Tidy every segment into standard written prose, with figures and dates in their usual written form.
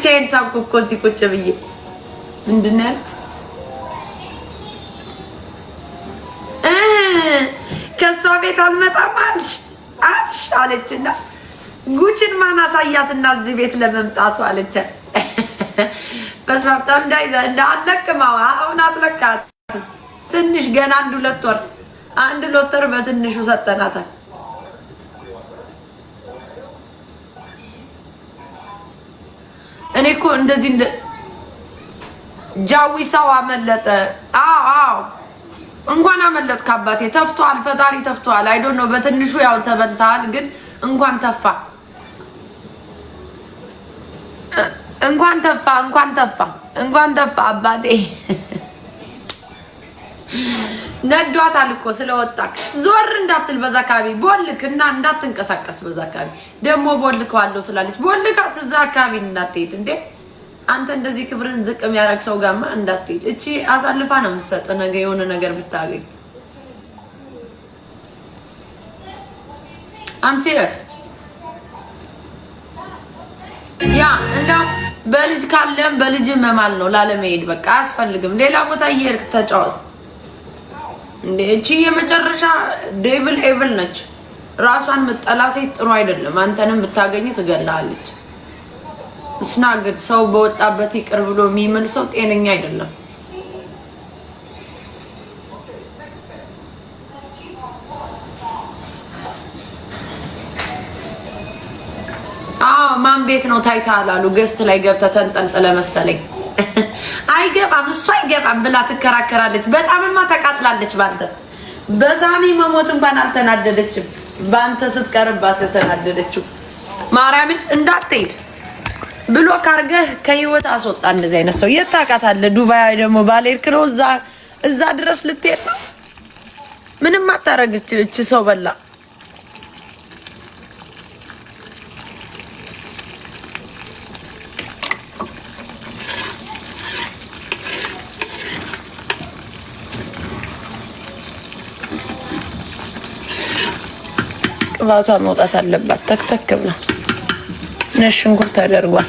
ቼን ሳቁ እኮ እዚህ ቁጭ ብዬ ምንድን ነው ያሉት? ከሷ ቤት አልመጣም አልሽ አለችና ጉችን ማን አሳያትና እዚህ ቤት ለመምጣቱ አለች። በስራፍታ እንዳለቅማው አሁን አትለቃት ትንሽ ገና አንድ ሁለት ወር በትንሹ ሰጠናታል። እኔ እኮ እንደዚህ ጃዊሳው አመለጠ። አዎ እንኳን አመለጥክ አባቴ። ተፍቷል፣ ፈጣሪ ተፍቷል። አይ ዶንት ኖ በትንሹ ያው ተበልተሃል፣ ግን እንኳን ተፋ አባቴ። ነዷታል እኮ ስለወጣክ ዞር እንዳትል በዛ አካባቢ ቦልክ እና እንዳትንቀሳቀስ በዛ አካባቢ ደግሞ ቦልከዋለሁ ትላለች። ቦልካት እዛ አካባቢ እንዳትሄድ እንዴ አንተ እንደዚህ ክብርን ዝቅ የሚያደርግ ሰው ጋማ እንዳትሄድ። እቺ አሳልፋ ነው የምትሰጥ ነገ የሆነ ነገር ብታገኝ። አም ሲሪየስ ያ እንደው በልጅ ካለም በልጅ መማል ነው ላለመሄድ በቃ አያስፈልግም። ሌላ ቦታ እየሄድክ ተጫወት እንዴ። እቺ የመጨረሻ ዴቪል ኤቭል ነች። ራሷን ምጠላ ሴት ጥሩ አይደለም። አንተንም ብታገኝ ትገላለች። ስናግድ ሰው በወጣበት ይቅር ብሎ የሚምል ሰው ጤነኛ አይደለም። ማን ቤት ነው ታይታል አሉ ገስት ላይ ገብተ ተንጠልጥለ መሰለኝ። አይገባም እሱ አይገባም ብላ ትከራከራለች። በጣምማ ተቃጥላለች ባንተ። በዛሚ መሞት እንኳን አልተናደደችም። ባንተ ስትቀርባት ተናደደችው። ማርያምን እንዳትሄድ ብሎ ካርገህ ከህይወት አስወጣ። እንደዚህ አይነት ሰው የታውቃታለህ። ዱባይ ደግሞ ባሌርክ ነው እዛ ድረስ ልትሄድ ነው። ምንም አታረግች እቺ ሰው በላ። ቅባቷ መውጣት አለባት። ተክተክ ብላ ነሽ ሽንኩርት ተደርጓል።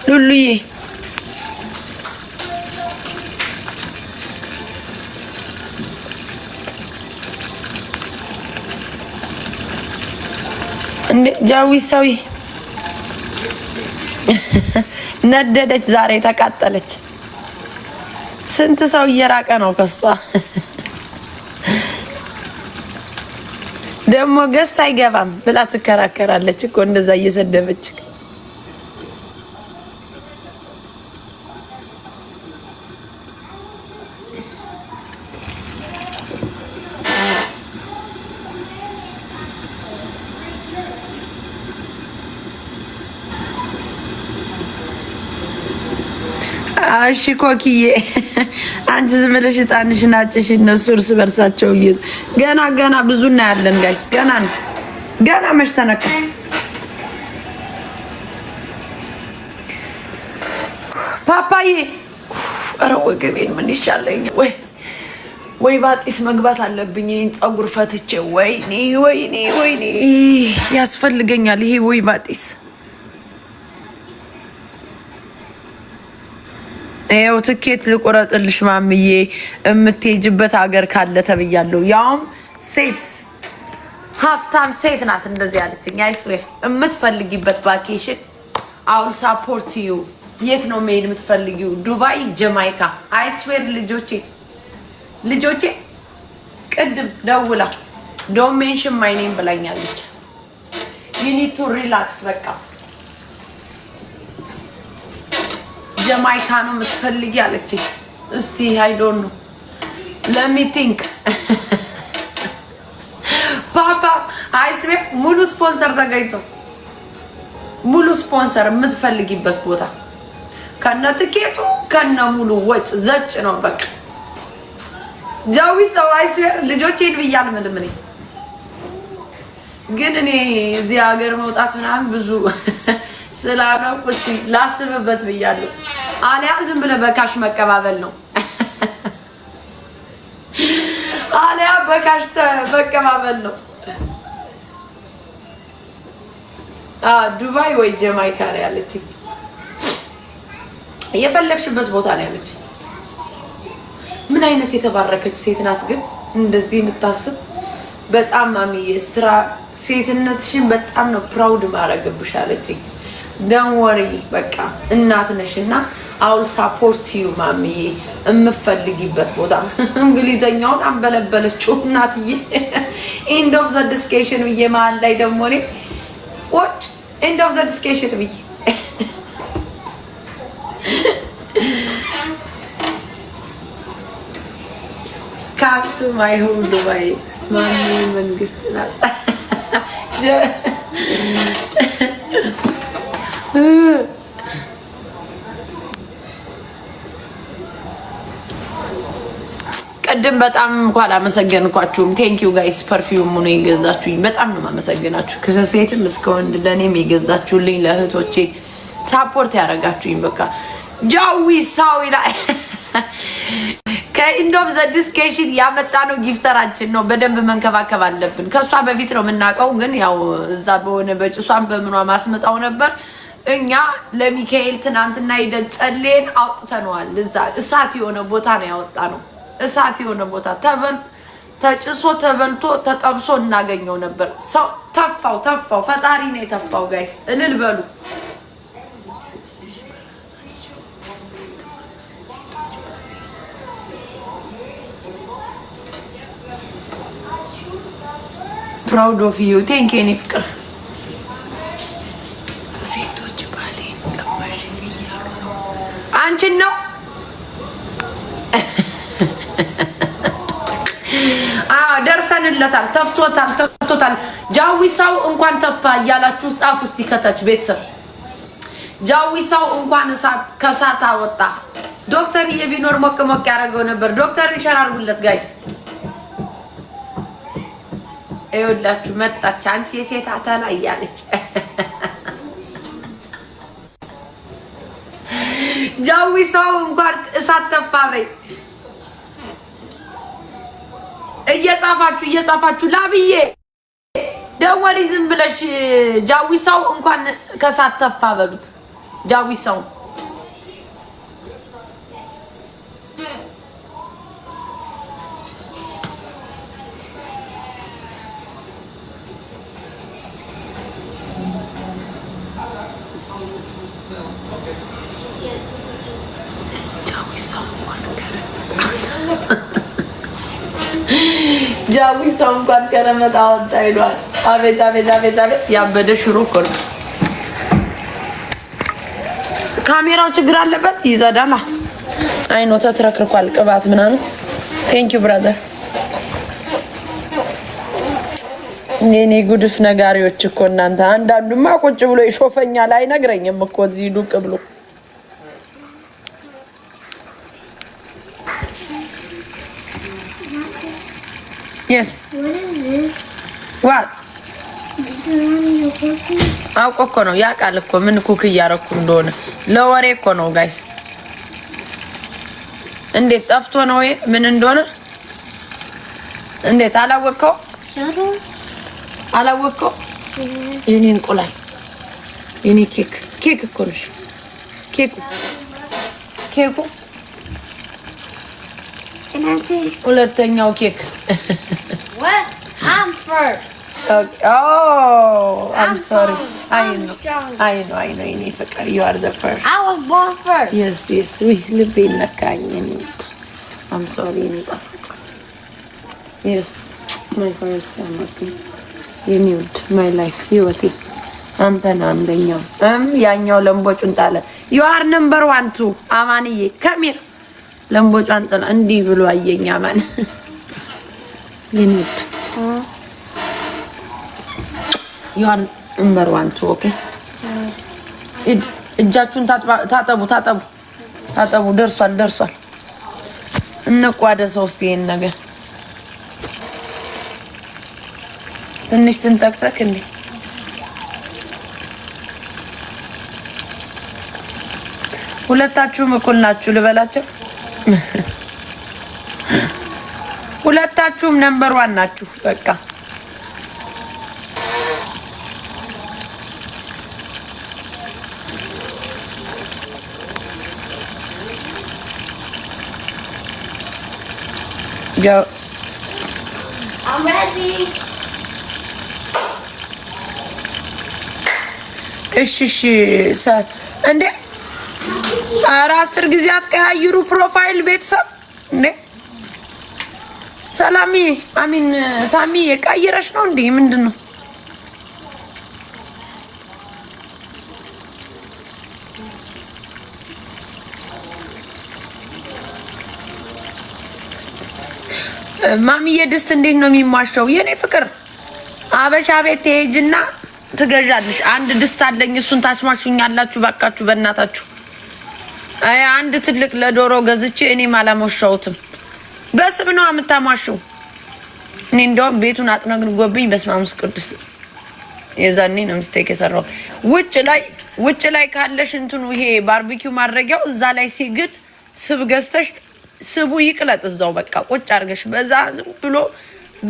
ሉሉዬ እንዴ ጃዊሳዊ ነደደች ዛሬ ተቃጠለች። ስንት ሰው እየራቀ ነው ከሷ። ደግሞ ገስት አይገባም ብላ ትከራከራለች እኮ እንደዛ እየሰደበች። እሺ ኮኪዬ አንቺ ዝም ብለሽ ጣንሽን አጭሽ። እነሱ እርስ በርሳቸው ገና ብዙ እናያለን ጋይስ። ገና መች ተነካ። ፓፓዬ ኧረ ወገቤን ምን ይሻለኝ? ወይ ባጢስ መግባት አለብኝ። ይሄን ፀጉር ፈትቼ ወይኔ ያስፈልገኛል ይሄ ወይ ባጢስ። ይኸው ትኬት ልቆረጥልሽ ማምዬ የምትሄጂበት ሀገር ካለ ተብያለሁ። ያውም ሴት ሀብታም ሴት ናት እንደዚህ ያለችኝ። አይስዌ የምትፈልጊበት ቫኬሽን አሁን ሳፖርት ዩ። የት ነው መሄድ የምትፈልጊው? ዱባይ፣ ጀማይካ። አይስዌር ልጆቼ ቅድም ደውላ ዶንት ሜንሽን ማይ ኔም ብላኛለች። ዩ ኒድ ቱ ሪላክስ በቃ ጀማይካ ነው የምትፈልጊ አለችኝ። እስቲ አይ ዶንት ኖ let me think ፓፓ አይስቤ ሙሉ ስፖንሰር ተገኝቶ ሙሉ ስፖንሰር የምትፈልጊበት ቦታ ከነ ትኬቱ ከነ ሙሉ ወጭ ዘጭ ነው በቃ። ጃዊሳው አይስቤ ልጆቼን ብያል ምንም ነኝ ግን እኔ እዚህ ሀገር መውጣት ምናምን ብዙ ስላረቁት ላስብበት ብያለሁ። አሊያ ዝም ብለህ በካሽ መቀባበል ነው። በካሽተ መቀባበል ነው። ዱባይ ወይ ጀማይካ ነው ያለችኝ። የፈለግሽበት ቦታ ነው ያለች። ምን አይነት የተባረከች ሴት ናት ግን እንደዚህ የምታስብ። በጣም ማሚዬ ስራ ሴትነትሽን በጣም ነው ፕራውድ ማረግብሽ አለችኝ። ደንወሪ በቃ እናት ነሽና አውል ሳፖርት ዩ ማሚዬ የምፈልጊበት ቦታ። እንግሊዘኛውን አንበለበለችው እናትዬ። ኤንድ ኦፍ ዘ ዲስከሽን ብዬ መሀል ላይ ደግሞ እኔ ወጭ ኤንድ ኦፍ ዘ ዲስከሽን ብዬ ካፕቱ ማይ ሆም ዱባይ ማሚ መንግስት ናት። ቅድም በጣም እንኳን አመሰግናችሁም። ቴንክ ዩ ጋይስ። ፐርፊውም ነው የገዛችሁኝ። በጣም ነው ማመሰግናችሁ። ከሴትም እስከ ወንድ ለኔም የገዛችሁልኝ ለእህቶቼ ሳፖርት ያደረጋችሁኝ በቃ ጃዊ ሳው ይላል። ከኢንድ ኦፍ ዘ ዲስከሽን ያመጣነው ጊፍተራችን ነው። በደንብ መንከባከብ አለብን። ከሷ በፊት ነው የምናውቀው፣ ግን ያው እዛ በሆነ በጭሷን በምኗ ማስመጣው ነበር። እኛ ለሚካኤል ትናንትና ሂደን ጸልየን አውጥተነዋል። እዛ እሳት የሆነ ቦታ ነው ያወጣነው። እሳት የሆነ ቦታ ተጭሶ ተበልቶ ተጠብሶ እናገኘው ነበር። ሰው ተፋው ፈጣሪ ነው የተፋው። ጋይስ እልል በሉ። proud of you. Thank you. ፍቅር ሴቶች ባሌን ቀማሽ አንቺን ነው። ደርሰንለታል። ተፍቶታል። ጃዊሳው እንኳን ተፋ እያላችሁ ጻፉ እስቲ ከታች ቤተሰብ። ጃዊሳው እንኳን ከሳት አወጣ። ዶክተር የቢኖር ሞቅ ያደረገው ነበር። ዶክተርን ሸር አድርጉለት ጋይስ። ይኸውላችሁ መጣች አንቺ የሴት አተላ እያለች ጃዊሳው እንኳን እሳት ተፋ በይ። እየጻፋችሁ ላብዬ ደወሪ ዝም ብለሽ ጃዊሳው እንኳን ከሳት ተፋ በሉት። ጃዊሳው ጃዊሳው እንኳን ከረመጣ ወጣ ይሏል። አቤት ያበደ ሽሮ እኮ ነው። ካሜራው ችግር አለበት ይዘዳላ። አይኖ ተትረክርኳል ቅባት ምናምን። ቴንክ ዩ ብራዘር። የኔ ጉድፍ ነጋሪዎች እኮ እናንተ። አንዳንዱማ ቁጭ ብሎ ይሾፈኛል አይነግረኝም እኮ እዚህ ዱቅ ብሎ Yes. What is this? What? አውቆ እኮ ነው ያውቃል እኮ ምን ኩክ እያረኩ እንደሆነ ለወሬ እኮ ነው ጋይስ። እንዴት ጠፍቶ ነው ምን እንደሆነ እንዴት አላወቀው? አላወቀው? የኔ እንቁላል የኔ ኬክ እኮ ነው። ኬኩ ሁለተኛው ኬክ What? I'm first. Okay. Oh, I'm sorry. I know. You are the first. I was born first. Yes. We live in the canyon. I'm sorry. Yes, my first son. Okay. You knew my life. You okay? አንደኛው ያኛው ለምቦጩን ጣለ። You are number 1 2 አማንዬ come here. ለምቦጫን ጥላ እንዲህ ብሎ አየኛ ማን ይንት you are number 1 2 okay እጃችሁን ታጠቡ ደርሷል እንቋደሰው እስቲ ይሄን ነገር ትንሽ ትንጠቅጠቅ እንዴ ሁለታችሁም እኩል ናችሁ ልበላቸው ሁለታችሁም ነምበር 1 ናችሁ። በቃ go. I'm ready. እሺ እንዴ ኧረ 10 ጊዜ አትቀያይሩ ፕሮፋይል ቤተሰብ እንዴ ሰላሚ አሚን ሳሚ የቀየረሽ ነው እንዴ ምንድነው? ማሚዬ ድስት እንዴት ነው የሚሟሸው? የኔ ፍቅር አበሻ ቤት ትሄጂና ትገዣለሽ። አንድ ድስት አለኝ እሱን ታስማሹኛላችሁ ባካችሁ በእናታችሁ። አንድ ትልቅ ለዶሮ ገዝቼ እኔም አላሞሻውትም። በስም ነው የምታሟሽው። እኔ እንደውም ቤቱን አጥነግንጎብኝ በስመ አብ ቅዱስ የዛኔ ነው ሚስቴክ የሰራው። ውጭ ላይ ካለሽ እንትኑ ይሄ ባርቢኪው ማድረጊያው እዛ ላይ ሲግል ስብ ገዝተሽ ስቡ ይቅለጥ እዛው በቃ ቁጭ አድርገሽ በዛ ዝም ብሎ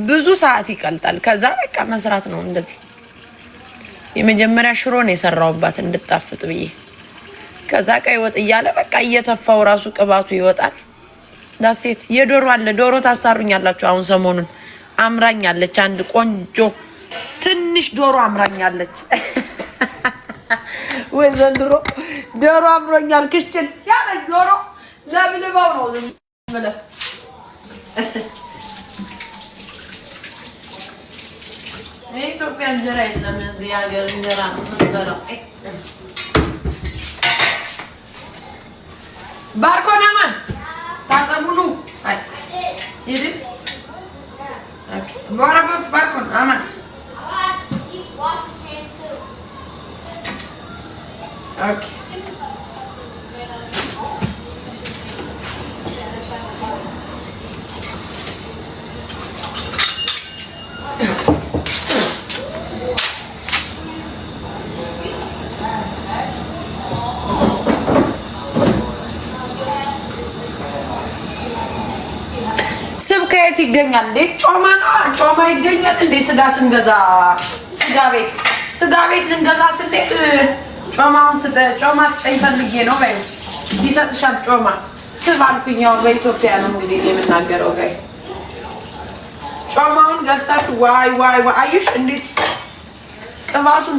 ብዙ ሰዓት ይቀልጣል። ከዛ በቃ መስራት ነው እንደዚህ። የመጀመሪያ ሽሮ ነው የሰራውባት እንድጣፍጥ ብዬ። ከዛ ቀይ ወጥ እያለ በቃ እየተፋው ራሱ ቅባቱ ይወጣል። ዳሴት የዶሮ አለ ዶሮ ታሳሩኛላችሁ። አሁን ሰሞኑን አምራኛለች አንድ ቆንጆ ትንሽ ዶሮ አምራኛለች። ወይ ዘንድሮ ዶሮ አምሮኛል። ክሽን ያለች ዶሮ ለብልባው ነው ዝም ብለህ የኢትዮጵያ እንጀራ የለም እዚህ ሀገር እንጀራ ነው የምንበላው። ባርኮና ማን ታጠቡሉ አይ ይዲ ኦኬ ባራቦት ባርኮን አማን ኦኬ ስብ ከየት ይገኛል እንዴ? ጮማ ይገኛል እንዴ? ስጋ ስንገዛ ስጋ ቤት ልንገዛ ስንሄድ ጮማውን ጮማ ስጠኝ ፈልጌ ነው ባይ ይሰጥሻል። ጮማ ስብ አልኩኝ። ያው በኢትዮጵያ ነው እንግዲህ የምናገረው ጋይስ። ጮማውን ገዝታችሁ ዋይ አዩሽ እንዴት ቅባቱን